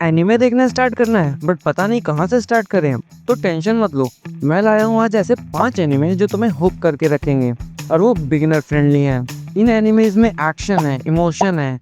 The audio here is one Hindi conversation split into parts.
एनिमे देखना स्टार्ट करना है बट पता नहीं कहाँ से स्टार्ट करें। तो टेंशन मत लो, मैं लाया हूँ आज ऐसे 5 एनिमे जो तुम्हें हुक करके रखेंगे और वो बिगिनर फ्रेंडली हैं। इन एनिमेज में एक्शन है, इमोशन है,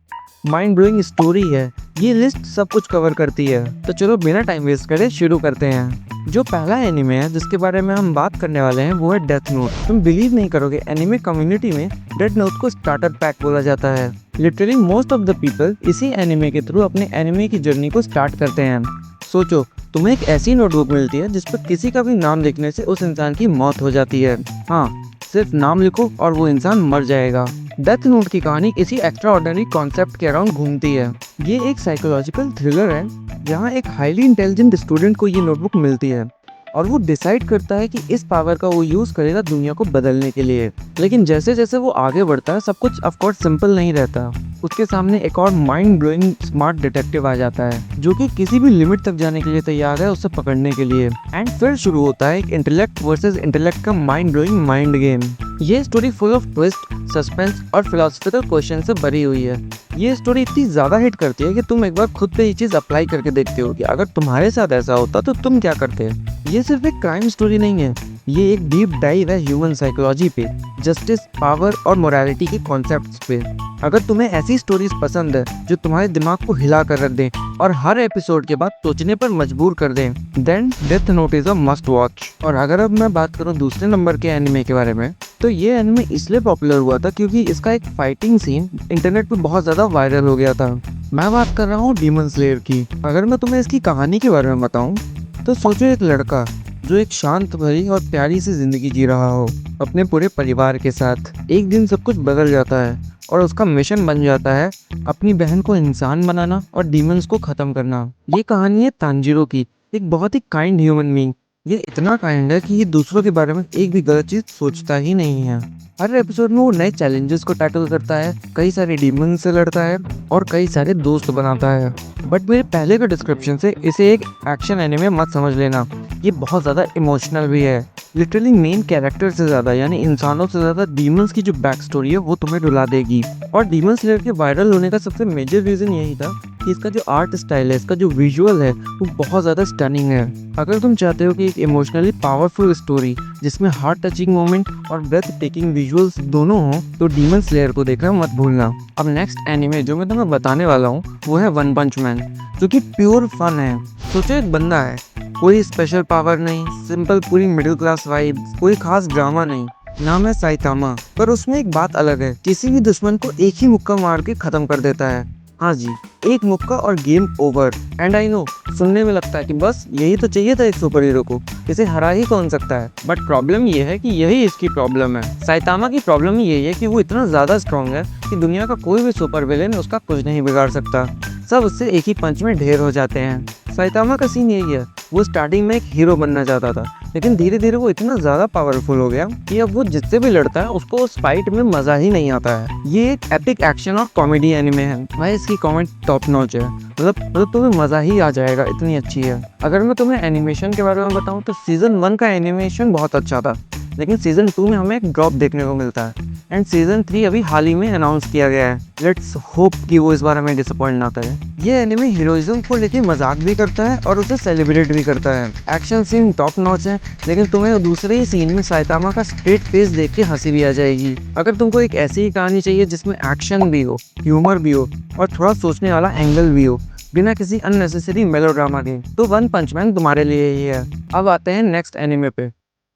माइंड ब्लोइंग स्टोरी है। ये लिस्ट सब कुछ कवर करती है। तो चलो बिना टाइम वेस्ट करे शुरू करते हैं। जो पहला एनिमे है जिसके बारे में हम बात करने वाले हैं वो है डेथ नोट। तुम बिलीव नहीं करोगे, एनिमे कम्युनिटी में डेथ नोट को स्टार्टर पैक बोला जाता है। Literally most of the people इसी एनिमे के थ्रू अपने एनिमे की जर्नी को स्टार्ट करते हैं। सोचो, तुम्हें एक ऐसी नोटबुक मिलती है जिस पर किसी का भी नाम लिखने से उस इंसान की मौत हो जाती है। हाँ, सिर्फ नाम लिखो और वो इंसान मर जाएगा। डेथ नोट की कहानी इसी एक्स्ट्रा ऑर्डिनरी कॉन्सेप्ट के अराउंड घूमती है। ये एक साइकोलॉजिकल थ्रिलर है जहाँ एक हाईली इंटेलिजेंट स्टूडेंट को ये नोटबुक मिलती है और वो डिसाइड करता है कि इस पावर का वो यूज करेगा दुनिया को बदलने के लिए। लेकिन जैसे जैसे वो आगे बढ़ता है सब कुछ ऑफ कोर्स सिंपल नहीं रहता। उसके सामने एक और माइंड ब्लोइंग स्मार्ट डिटेक्टिव आ जाता है जो कि किसी भी लिमिट तक जाने के लिए तैयार है उसे पकड़ने के लिए। एंड फिर शुरू होता है एक इंटेलेक्ट वर्सेस इंटेलेक्ट का माइंड ब्लोइंग माइंड गेम। ये story full of twist, suspense और फिलोसफिकल क्वेश्चन से भरी हुई है। ये स्टोरी इतनी ज्यादा हिट करती है कि तुम एक बार खुद पे ये चीज अप्लाई करके देखते हो कि अगर तुम्हारे साथ ऐसा होता तो तुम क्या करते। ये सिर्फ एक क्राइम स्टोरी नहीं है, ये एक डीप डाइव है ह्यूमन साइकोलॉजी पे, जस्टिस, पावर और मोरालिटी के कॉन्सेप्ट्स पे। अगर तुम्हें ऐसी स्टोरीज पसंद है जो तुम्हारे दिमाग को हिला कर रख दें और हर एपिसोड के बाद सोचने पर मजबूर कर दें, then Death Note is a must watch. और अगर अब मैं बात करूं दूसरे नंबर के एनिमे के बारे में, तो ये एनिमे इसलिए पॉपुलर हुआ था क्योंकि इसका एक फाइटिंग सीन इंटरनेट पे बहुत ज्यादा वायरल हो गया था। मैं बात कर रहा हूँ डीमन स्लेयर की। अगर मैं तुम्हें इसकी कहानी के बारे में बताऊं तो सोचो, एक लड़का जो एक शांत भरी और प्यारी सी जिंदगी जी रहा हो अपने पूरे परिवार के साथ। एक दिन सब कुछ बदल जाता है और उसका मिशन बन जाता है अपनी बहन को इंसान बनाना और डीमंस को खत्म करना। ये कहानी है तांजीरो की, एक बहुत ही काइंड ह्यूमन बीइंग। ये इतना काइंड है कि ये दूसरों के बारे में एक भी गलत चीज सोचता ही नहीं है। हर एपिसोड में वो नए चैलेंजेस को टैकल करता है, कई सारे डीमन से लड़ता है और कई सारे दोस्त बनाता है। बट मेरे पहले के डिस्क्रिप्शन से इसे एक एक्शन एनिमे मत समझ लेना, ये बहुत ज़्यादा इमोशनल भी है। लिटरली मेन कैरेक्टर से ज़्यादा यानी इंसानों से ज़्यादा डीमंस की जो बैक स्टोरी है वो तुम्हें रुला देगी। और डीमन स्लेयर के वायरल होने का सबसे मेजर रीज़न यही था कि इसका जो आर्ट स्टाइल है, इसका जो विजुअल है वो बहुत ज़्यादा स्टनिंग है। अगर तुम चाहते हो कि एक इमोशनली पावरफुल स्टोरी जिसमें हार्ट टचिंग मोमेंट और ब्रेथ टेकिंग विजुअल्स दोनों हों तो डीमन स्लेयर को देखना मत भूलना। अब नेक्स्ट एनिमे जो मैं तुम्हें बताने वाला हूँ वो है वन पंच मैन, जो कि प्योर फन है। सोचो, एक बंदा है, कोई स्पेशल पावर नहीं, सिंपल पूरी मिडिल क्लास वाइब, कोई खास ड्रामा नहीं, नाम है साइतामा। पर उसमें एक बात अलग है, किसी भी दुश्मन को एक ही मुक्का मार के खत्म कर देता है। हाँ जी, एक मुक्का और game over. And I know, सुनने में लगता है कि बस यही तो चाहिए था एक सुपर हीरो को, इसे हरा ही कौन सकता है। बट प्रॉब्लम ये है कि यही इसकी प्रॉब्लम है। साइतामा की प्रॉब्लम यही है कि वो इतना ज्यादा स्ट्रॉन्ग है कि दुनिया का कोई भी सुपर विलेन उसका कुछ नहीं बिगाड़ सकता। सब उससे एक ही पंच में ढेर हो जाते हैं। साइतामा का सीन यही है, वो स्टार्टिंग में एक हीरो बनना चाहता था लेकिन धीरे धीरे वो इतना ज्यादा पावरफुल हो गया कि अब वो जिससे भी लड़ता है उसको उस फाइट में मजा ही नहीं आता है। ये एक एपिक एक्शन और कॉमेडी एनिमे है भाई, इसकी कॉमेडी टॉप नॉच है। मतलब तुम्हें मजा ही आ जाएगा, इतनी अच्छी है। अगर मैं तुम्हें एनिमेशन के बारे में बताऊं तो सीजन 1 का एनिमेशन बहुत अच्छा था, लेकिन सीजन 2 में हमें एक ड्रॉप देखने को मिलता है एंड सीजन 3 अभी हाल ही में अनाउंस किया गया है। लेट्स होप कि वो इस बारे में डिसअपॉइंट ना करे। ये एनिमे हीरोइज्म को लेके मजाक भी करता है और उसे सेलिब्रेट भी करता है। एक्शन सीन टॉप नॉच है, लेकिन तुम्हें दूसरे ही सीन में साइतामा का स्ट्रेट फेस देख के हंसी भी आ जाएगी। अगर तुमको एक ऐसी ही कहानी चाहिए जिसमें एक्शन भी हो, ह्यूमर भी हो और थोड़ा सोचने वाला एंगल भी हो बिना किसी अननेसेसरी मेलोड्रामा के, तो वन पंच मैन तुम्हारे लिए ही है। अब आते हैं नेक्स्ट एनिमे पे।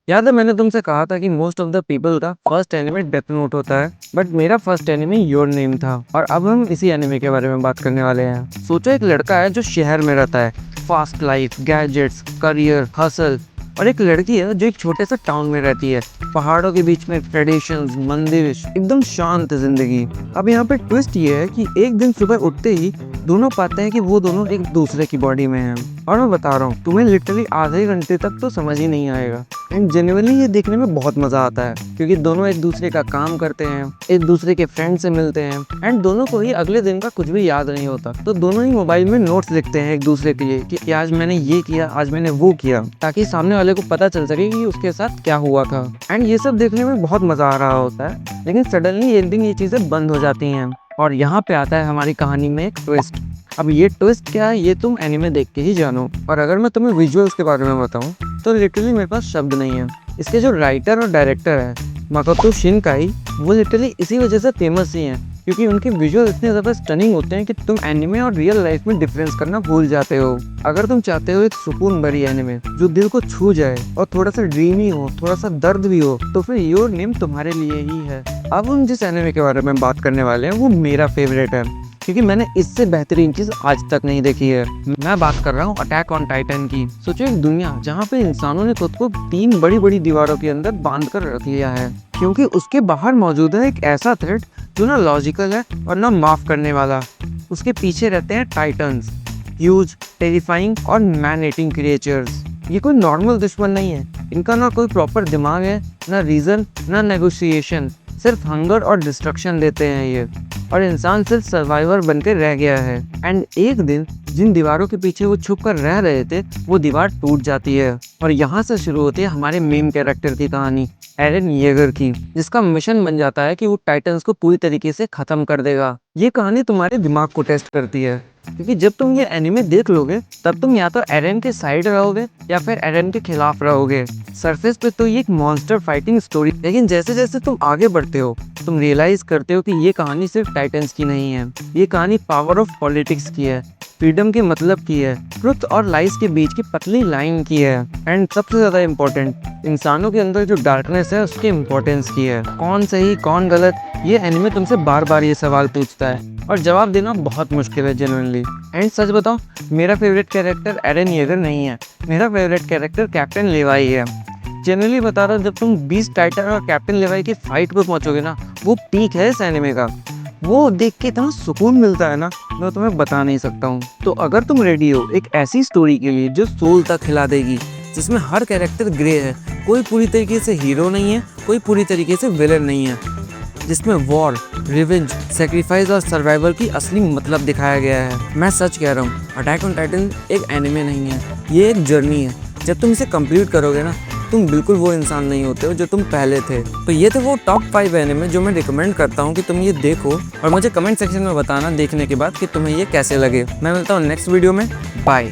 याद है मैंने तुमसे कहा था कि मोस्ट ऑफ द पीपल का फर्स्ट एनिमे डेथ नोट होता है, बट मेरा फर्स्ट एनिमे योर नेम था। और अब हम इसी एनिमे के बारे में बात करने वाले हैं। सोचो, एक लड़का है जो शहर में रहता है, fast life, gadgets, career, hustle, और एक लड़की है जो एक छोटे से टाउन में रहती है, पहाड़ों के बीच में, ट्रेडिशंस, मंदिर, एकदम शांत जिंदगी। अब यहाँ पे ट्विस्ट ये है कि एक दिन सुबह उठते ही दोनों पाते हैं कि वो दोनों एक दूसरे की बॉडी में हैं। और मैं बता रहा हूँ तुम्हें, लिटरली आधे घंटे तक तो समझ ही नहीं आएगा। एंड जेन्युइनली ये देखने में बहुत मजा आता है क्योंकि दोनों एक दूसरे का काम करते हैं, एक दूसरे के फ्रेंड से मिलते हैं एंड दोनों को ही अगले दिन का कुछ भी याद नहीं होता, तो दोनों ही मोबाइल में नोट्स लिखते हैं एक दूसरे के लिए कि आज मैंने ये किया, आज मैंने वो किया, ताकि सामने वाले को पता चल सके कि उसके साथ क्या हुआ था। एंड ये सब देखने में बहुत मजा आ रहा होता है, लेकिन सडनली एक दिन ये चीजें बंद हो जाती हैं और यहाँ पे आता है हमारी कहानी में एक ट्विस्ट। अब ये ट्विस्ट क्या है ये तुम एनिमे देख के ही जानो। और अगर मैं तुम्हें विजुअल्स के बारे में बताऊं तो लिटरली मेरे पास शब्द नहीं है। इसके जो राइटर और डायरेक्टर है माकोतो शिनकाई, वो लिटरली इसी वजह से फेमस ही हैं, क्योंकि उनके विजुअल इतने ज़्यादा स्टनिंग होते हैं कि तुम एनिमे और रियल लाइफ में डिफरेंस करना भूल जाते हो। अगर तुम चाहते हो एक सुकून भरी एनिमे जो दिल को छू जाए और थोड़ा सा ड्रीमी हो, थोड़ा सा दर्द भी हो, तो फिर योर नेम तुम्हारे लिए ही है। अब हम जिस एनिमे के बारे में बात करने वाले हैं वो मेरा फेवरेट है, क्योंकि मैंने इससे बेहतरीन चीज आज तक नहीं देखी है। मैं बात कर रहा हूँ अटैक ऑन टाइटन की। सोचो एक दुनिया जहाँ पे इंसानों ने खुद को 3 बड़ी बड़ी दीवारों के अंदर बांध कर रख लिया है, क्योंकि उसके बाहर मौजूद है एक ऐसा थ्रेट जो ना लॉजिकल है और ना माफ करने वाला। उसके पीछे रहते हैं टाइटन्स, ह्यूज, टेरिफाइंग और मैन ईटिंग क्रिएचर्स। ये कोई नॉर्मल दुश्मन नहीं है। इनका ना कोई प्रॉपर दिमाग है, ना रीजन, ना नेगोशिएशन, सिर्फ हंगर और डिस्ट्रक्शन देते हैं ये। और इंसान सिर्फ सर्वाइवर बनकर रह गया है। एंड एक दिन जिन दीवारों के पीछे वो छुप कर रह रहे थे वो दीवार टूट जाती है, और यहाँ से शुरू होती है हमारे मेन कैरेक्टर की कहानी, एरन येगर की, जिसका मिशन बन जाता है कि वो टाइटन्स को पूरी तरीके से खत्म कर देगा। ये कहानी तुम्हारे दिमाग को टेस्ट करती है, क्योंकि जब तुम ये एनिमे देख लोगे तब तुम या तो एरन के साइड रहोगे या फिर एरन के खिलाफ रहोगे। सरफेस पे तो ये एक मॉन्स्टर फाइटिंग स्टोरी, लेकिन जैसे जैसे तुम आगे बढ़ते हो तुम रियलाइज करते हो कि ये कहानी सिर्फ टाइटन्स की नहीं है। ये कहानी पावर ऑफ पॉलिटिक्स की है, फ्रीडम के मतलब की है, ट्रुथ और लाइस के बीच की पतली लाइन की है, एंड सबसे ज्यादा इम्पोर्टेंट इंसानों के अंदर जो डार्कनेस है उसके इम्पोर्टेंस की है। कौन सही कौन गलत, ये एनिमे तुमसे बार बार ये सवाल पूछता है और जवाब देना बहुत मुश्किल है जेन्युइनली। एंड सच बताओ, मेरा फेवरेट कैरेक्टर एरन येगर नहीं है, मेरा फेवरेट कैरेक्टर कैप्टन लेवाई है। जनरली बता रहा हूँ, जब तुम 20 टाइटन और कैप्टन लेवाई की फाइट पे पहुंचोगे ना, वो पीक है इस एनिमे का। वो देख के इतना सुकून मिलता है ना, मैं तुम्हें बता नहीं सकता हूँ। तो अगर तुम रेडी हो एक ऐसी स्टोरी के लिए जो सोल तक हिला देगी, जिसमें हर कैरेक्टर ग्रे है, कोई पूरी तरीके से हीरो नहीं है, कोई पूरी तरीके से विलन नहीं है, जिसमें वॉर, रिवेंज, सेक्रीफाइस और सर्वाइवल की असली मतलब दिखाया गया है, मैं सच कह रहा हूँ अटैक ऑन टाइटन एक एनिमे नहीं है, ये एक जर्नी है। जब तुम इसे कंप्लीट करोगे ना, तुम बिल्कुल वो इंसान नहीं होते हो जो तुम पहले थे। तो ये थे वो टॉप 5 एनिमे जो मैं रिकमेंड करता हूँ कि तुम ये देखो, और मुझे कमेंट सेक्शन में बताना देखने के बाद कि तुम्हें ये कैसे लगे। मैं मिलता हूँ नेक्स्ट वीडियो में। बाय।